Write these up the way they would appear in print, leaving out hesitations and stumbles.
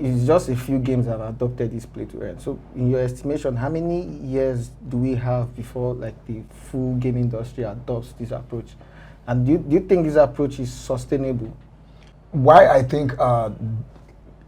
it's just a few games that have adopted this play to earn. So in your estimation, how many years do we have before like the full game industry adopts this approach? And do you think this approach is sustainable? Why I think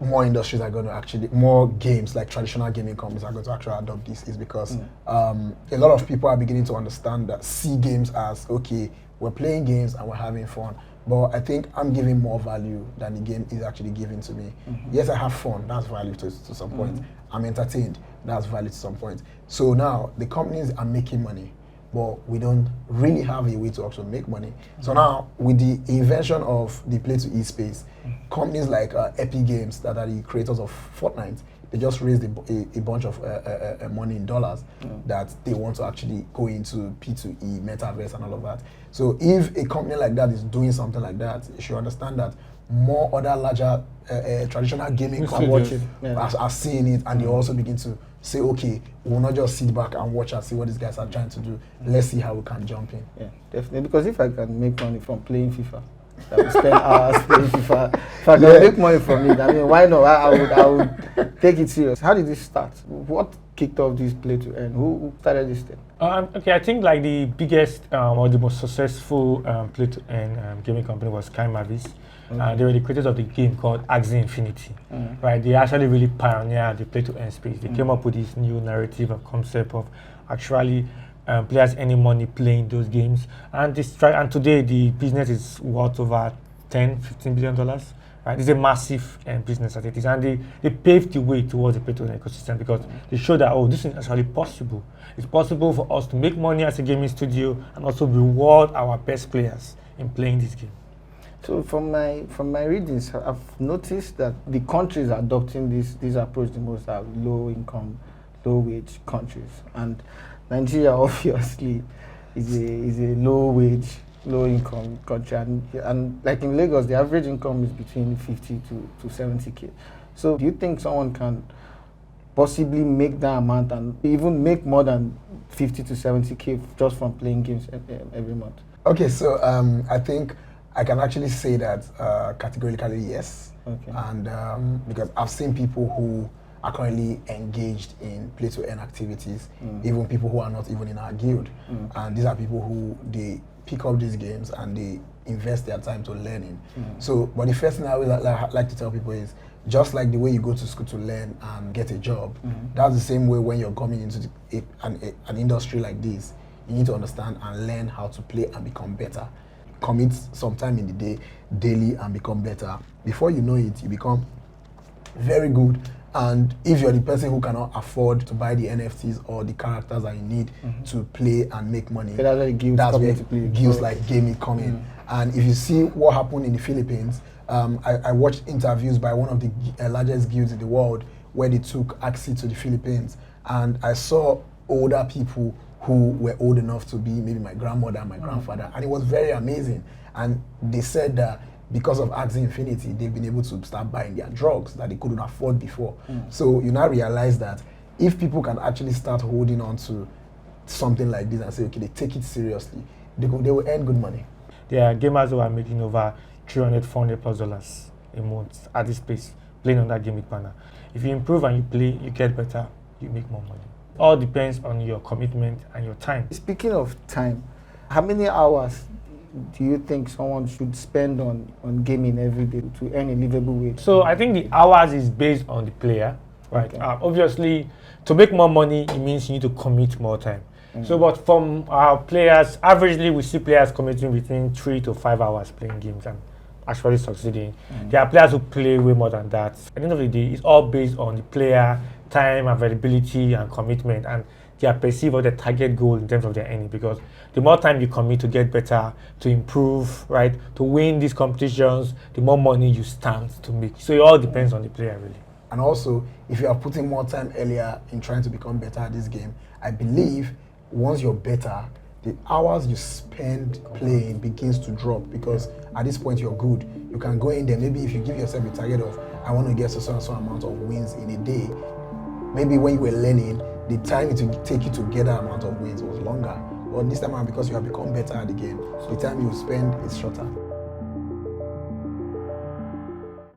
more industries are going to actually, more games like traditional gaming companies are going to actually adopt this is because a lot of people are beginning to understand that, see games as, okay, we're playing games and we're having fun. But I think I'm giving more value than the game is actually giving to me. Yes, I have fun, that's value to some point. I'm entertained, that's value to some point. So now the companies are making money, but we don't really have a way to also make money. So now, with the invention of the play-to-earn space, companies like Epic Games, that are the creators of Fortnite, they just raised a bunch of money in dollars that they want to actually go into P2E, metaverse, and all of that. So if a company like that is doing something like that, you should understand that more other larger traditional gaming companies are seeing it, and they also begin to say, okay, we'll not just sit back and watch and see what these guys are trying to do. Let's see how we can jump in. Yeah, definitely. Because if I can make money from playing FIFA, I will spend hours playing FIFA. If I can make money from it, I mean, why not? I would take it serious. How did this start? What kicked off this play to earn? Who started this thing? Okay, I think like the biggest or the most successful play to earn gaming company was Sky Mavis. They were the creators of the game called Axie Infinity, right? They actually really pioneered the play to earn space. They came up with this new narrative and concept of actually players earning money playing those games, and today the business is worth over $10-15 billion. Right? It's a massive business as it is, and they paved the way towards the play to earn ecosystem because they showed that, oh, this is actually possible. It's possible for us to make money as a gaming studio and also reward our best players in playing this game. So from my readings, I've noticed that the countries adopting this approach the most are low income, low wage countries, and Nigeria obviously is a low wage, low income country, and like in Lagos, the average income is between 50 to 70K. So do you think someone can possibly make that amount and even make more than 50 to 70K just from playing games every month? Okay, so I think I can actually say that categorically yes. Okay. And because I've seen people who are currently engaged in play-to-earn activities, even people who are not even in our guild. And these are people who, they pick up these games and they invest their time to learning. So, but the first thing I would like to tell people is, just like the way you go to school to learn and get a job, that's the same way when you're coming into an industry like this, you need to understand and learn how to play and become better. Commit some time in the day, daily, and become better. Before you know it, you become very good. And if you're the person who cannot afford to buy the NFTs or the characters that you need to play and make money, so that's where guilds like Gamic come in. And if you see what happened in the Philippines, I watched interviews by one of the largest guilds in the world where they took Axie to the Philippines, and I saw older people who were old enough to be maybe my grandmother and my grandfather, and it was very amazing. And they said that because of Axie Infinity, they've been able to start buying their drugs that they couldn't afford before. So you now realize that if people can actually start holding on to something like this and say, okay, they take it seriously, they will earn good money. There are gamers who are making over $300-400+ a month at this space, playing on that Gamic banner. If you improve and you play, you get better, you make more money. All depends on your commitment and your time. Speaking of time, how many hours do you think someone should spend on gaming every day to earn a livable wage? So I think the hours is based on the player, right? Okay. Obviously, to make more money, it means you need to commit more time. So, but from our players, averagely we see players committing between 3 to 5 hours playing games and actually succeeding. There are players who play way more than that. At the end of the day, it's all based on the player, time, availability, and commitment, and their perceive or their target goal in terms of their earning. Because the more time you commit to get better, to improve, right, to win these competitions, the more money you stand to make. So it all depends on the player, really. And also, if you are putting more time earlier in trying to become better at this game, I believe once you're better, the hours you spend playing begins to drop, because at this point you're good. You can go in there, maybe if you give yourself a target of, I want to get so amount of wins in a day, maybe when you were learning, the time it would take you to get that amount of wins was longer. But this time around, because you have become better at the game, the time you spend is shorter.